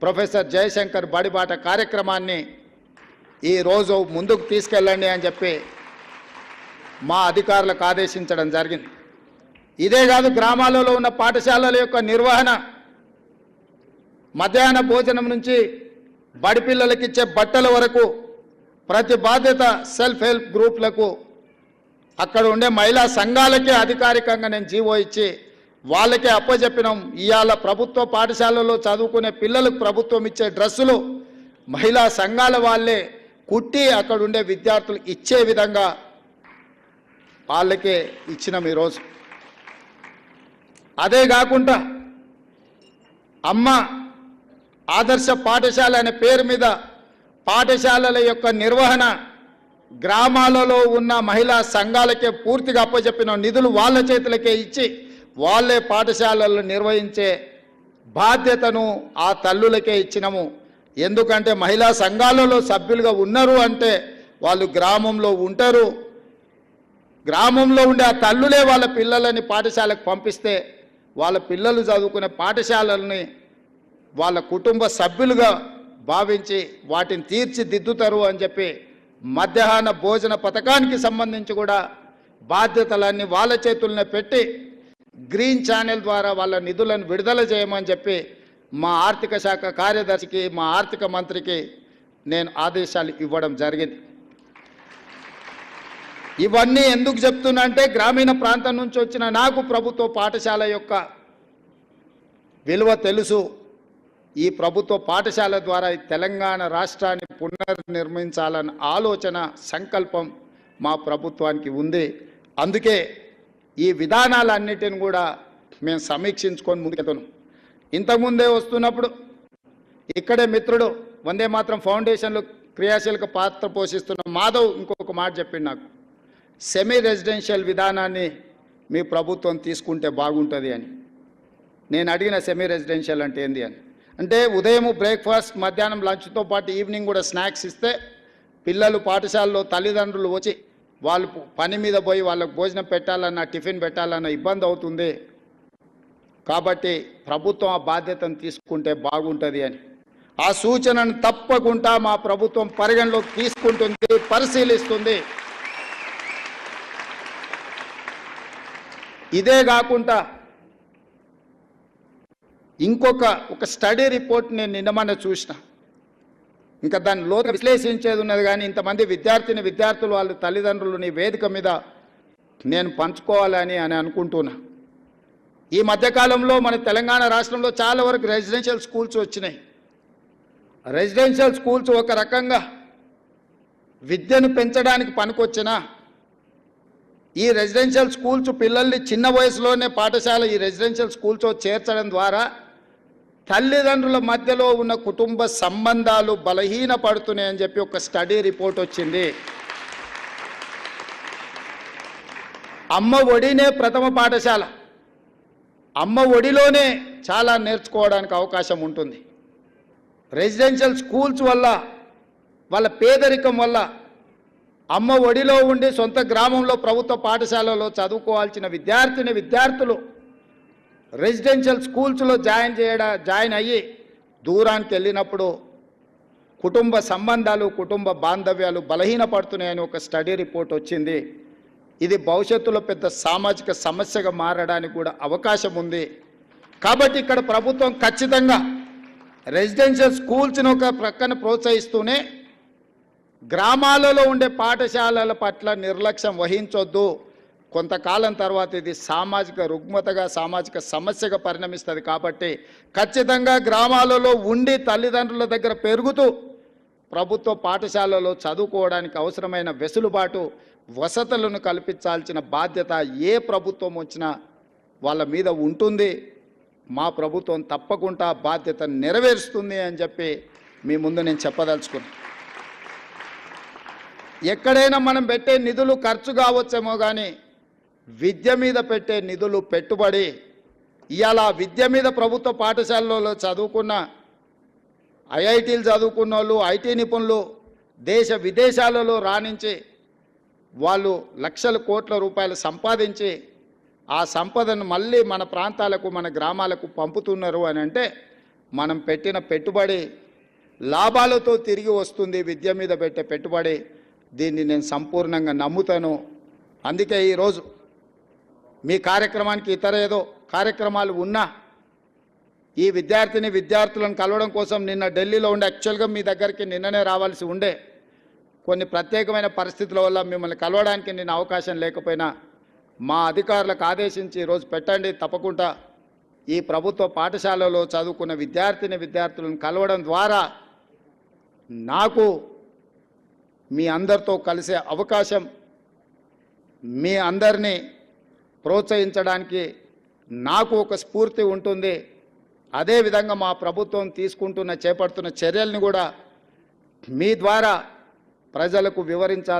Professor Jayashankar బడిబాట కార్యక్రమాన్ని ఈరోజు ముందుకు తీసుకెళ్ళండి అని చెప్పి మా అధికారులకు ఆదేశించడం జరిగింది. ఇదే కాదు, గ్రామాలలో ఉన్న పాఠశాలల యొక్క నిర్వహణ, మధ్యాహ్న భోజనం నుంచి బడి పిల్లలకి ఇచ్చే బట్టల వరకు ప్రతి బాధ్యత సెల్ఫ్ హెల్ప్ గ్రూప్లకు, అక్కడ ఉండే మహిళా సంఘాలకే అధికారికంగా నేను జీవో ఇచ్చి వాళ్ళకే అప్పచెప్పినాం. ఇవాళ ప్రభుత్వ పాఠశాలలో చదువుకునే పిల్లలకు ప్రభుత్వం ఇచ్చే డ్రెస్సులు మహిళా సంఘాల వాళ్ళే కుట్టి అక్కడ ఉండే విద్యార్థులు ఇచ్చే విధంగా వాళ్ళకే ఇచ్చినాం ఈరోజు. అదే కాకుండా అమ్మ ఆదర్శ పాఠశాల అనే పేరు మీద పాఠశాలల యొక్క నిర్వహణ గ్రామాలలో ఉన్న మహిళా సంఘాలకే పూర్తిగా అప్పచెప్పిన నిధులు వాళ్ళ చేతులకే ఇచ్చి వాళ్ళే పాఠశాలలు నిర్వహించే బాధ్యతను ఆ తల్లులకే ఇచ్చినాము. ఎందుకంటే మహిళా సంఘాలలో సభ్యులుగా ఉన్నారు అంటే వాళ్ళు గ్రామంలో ఉంటారు. గ్రామంలో ఉండే ఆ తల్లులే వాళ్ళ పిల్లలని పాఠశాలకు పంపిస్తే వాళ్ళ పిల్లలు చదువుకునే పాఠశాలల్ని వాళ్ళ కుటుంబ సభ్యులుగా భావించి వాటిని తీర్చిదిద్దుతారు అని చెప్పి మధ్యాహ్న భోజన పథకానికి సంబంధించి కూడా బాధ్యతలన్నీ వాళ్ళ చేతుల్నే పెట్టి గ్రీన్ ఛానల్ ద్వారా వాళ్ళ నిధులను విడుదల చేయమని చెప్పి మా ఆర్థిక శాఖ కార్యదర్శికి, మా ఆర్థిక మంత్రికి నేను ఆదేశాలు ఇవ్వడం జరిగింది. ఇవన్నీ ఎందుకు చెప్తున్నా అంటే, గ్రామీణ ప్రాంతం నుంచి వచ్చిన నాకు ప్రభుత్వ పాఠశాల యొక్క విలువ తెలుసు. ఈ ప్రభుత్వ పాఠశాల ద్వారా ఈ తెలంగాణ రాష్ట్రాన్ని పునర్నిర్మించాలన్న ఆలోచన, సంకల్పం మా ప్రభుత్వానికి ఉంది. అందుకే ఈ విధానాలన్నిటిని కూడా మేము సమీక్షించుకొని ముందుకెళ్తున్నాం. ఇంతకుముందే వస్తున్నప్పుడు ఇక్కడే మిత్రుడు వందే మాత్రం ఫౌండేషన్లో క్రియాశీలక పాత్ర పోషిస్తున్న మాధవ్ ఇంకొక మాట చెప్పిండు నాకు, సెమీ రెసిడెన్షియల్ విధానాన్ని మీ ప్రభుత్వం తీసుకుంటే బాగుంటుంది అని. నేను అడిగిన సెమీ రెసిడెన్షియల్ అంటే ఏంది అని. అంటే ఉదయం బ్రేక్ఫాస్ట్, మధ్యాహ్నం లంచ్తో పాటు ఈవినింగ్ కూడా స్నాక్స్ ఇస్తే పిల్లలు పాఠశాలలో తల్లిదండ్రులు వచ్చి వాళ్ళు పని మీద పోయి వాళ్ళకు భోజనం పెట్టాలన్నా టిఫిన్ పెట్టాలన్నా ఇబ్బంది అవుతుంది. కాబట్టి ప్రభుత్వం ఆ బాధ్యతను తీసుకుంటే బాగుంటుంది అని. ఆ సూచనను తప్పకుండా మా ప్రభుత్వం పరిగణలోకి తీసుకుంటుంది, పరిశీలిస్తుంది. ఇదే కాకుండా ఒక స్టడీ రిపోర్ట్ నేను నిన్నమన్న చూసిన, ఇంకా దాని లోతుగా విశ్లేషించేది ఉన్నది. కానీ ఇంతమంది విద్యార్థులు వాళ్ళ తల్లిదండ్రులు నీ వేదిక మీద నేను పంచుకోవాలని అనుకుంటున్నా. ఈ మధ్యకాలంలో మన తెలంగాణ రాష్ట్రంలో చాలా వరకు రెసిడెన్షియల్ స్కూల్స్ వచ్చినాయి. రెసిడెన్షియల్ స్కూల్స్ ఒక రకంగా విద్యను పెంచడానికి పనికొచ్చినా, ఈ రెసిడెన్షియల్ స్కూల్స్ పిల్లల్ని చిన్న వయసులోనే పాఠశాల ఈ రెసిడెన్షియల్ స్కూల్స్ చేర్చడం ద్వారా తల్లిదండ్రుల మధ్యలో ఉన్న కుటుంబ సంబంధాలు బలహీనపడుతున్నాయని చెప్పి ఒక స్టడీ రిపోర్ట్ వచ్చింది. అమ్మ ఒడినే ప్రథమ పాఠశాల. అమ్మ ఒడిలోనే చాలా నేర్చుకోవడానికి అవకాశం ఉంటుంది. రెసిడెన్షియల్ స్కూల్స్ వల్ల, వాళ్ళ పేదరికం వల్ల అమ్మ ఒడిలో ఉండి సొంత గ్రామంలో ప్రభుత్వ పాఠశాలలో చదువుకోవాల్సిన విద్యార్థులు రెసిడెన్షియల్ స్కూల్స్లో జాయిన్ అయ్యి దూరానికి వెళ్ళినప్పుడు కుటుంబ సంబంధాలు, కుటుంబ బాంధవ్యాలు బలహీనపడుతున్నాయని ఒక స్టడీ రిపోర్ట్ వచ్చింది. ఇది భవిష్యత్తులో పెద్ద సామాజిక సమస్యగా మారడానికి కూడా అవకాశం ఉంది. కాబట్టి ఇక్కడ ప్రభుత్వం ఖచ్చితంగా రెసిడెన్షియల్ స్కూల్స్ని ఒక ప్రక్కన ప్రోత్సహిస్తూనే గ్రామాలలో ఉండే పాఠశాలల పట్ల నిర్లక్ష్యం వహించొద్దు. కొంతకాలం తర్వాత ఇది సామాజిక రుగ్మతగా, సామాజిక సమస్యగా పరిణమిస్తుంది. కాబట్టి ఖచ్చితంగా గ్రామాలలో ఉండి తల్లిదండ్రుల దగ్గర పెరుగుతూ ప్రభుత్వ పాఠశాలలో చదువుకోవడానికి అవసరమైన వెసులుబాటు, వసతులను కల్పించాల్సిన బాధ్యత ఏ ప్రభుత్వం వచ్చినా వాళ్ళ మీద ఉంటుంది. మా ప్రభుత్వం తప్పకుండా బాధ్యత నెరవేరుస్తుంది అని చెప్పి మీ ముందు నేను చెప్పదలుచుకున్నాను. ఎక్కడైనా మనం పెట్టే నిధులు ఖర్చు కావచ్చేమో కానీ విద్య మీద పెట్టే నిధులు పెట్టుబడి. ఇవాళ విద్య మీద ప్రభుత్వ పాఠశాలలో చదువుకున్న ఐఐటీలు చదువుకున్న వాళ్ళు, ఐటీ నిపుణులు దేశ విదేశాలలో రాణించి వాళ్ళు లక్షల కోట్ల రూపాయలు సంపాదించి ఆ సంపదను మళ్ళీ మన ప్రాంతాలకు, మన గ్రామాలకు పంపుతున్నారు అని అంటే మనం పెట్టిన పెట్టుబడి లాభాలతో తిరిగి వస్తుంది. విద్య మీద పెట్టే పెట్టుబడి, దీన్ని నేను సంపూర్ణంగా నమ్ముతాను. అందుకే ఈరోజు మీ కార్యక్రమానికి ఇతర ఏదో కార్యక్రమాలు ఉన్నా ఈ విద్యార్థులను కలవడం కోసం నిన్న ఢిల్లీలో ఉండే, యాక్చువల్గా మీ దగ్గరికి నిన్ననే రావాల్సి ఉండే, కొన్ని ప్రత్యేకమైన పరిస్థితుల వల్ల మిమ్మల్ని కలవడానికి నేను అవకాశం లేకపోయినా మా అధికారులకు ఆదేశించి ఈరోజు పెట్టండి. తప్పకుండా ఈ ప్రభుత్వ పాఠశాలలో చదువుకున్న విద్యార్థులను కలవడం ద్వారా నాకు మీ అందరితో కలిసే అవకాశం, మీ అందరినీ ప్రోత్సహించడానికి నాకు ఒక స్ఫూర్తి ఉంటుంది. అదేవిధంగా మా ప్రభుత్వం చేపడుతున్న చర్యల్ని కూడా మీ ద్వారా ప్రజలకు వివరించాలని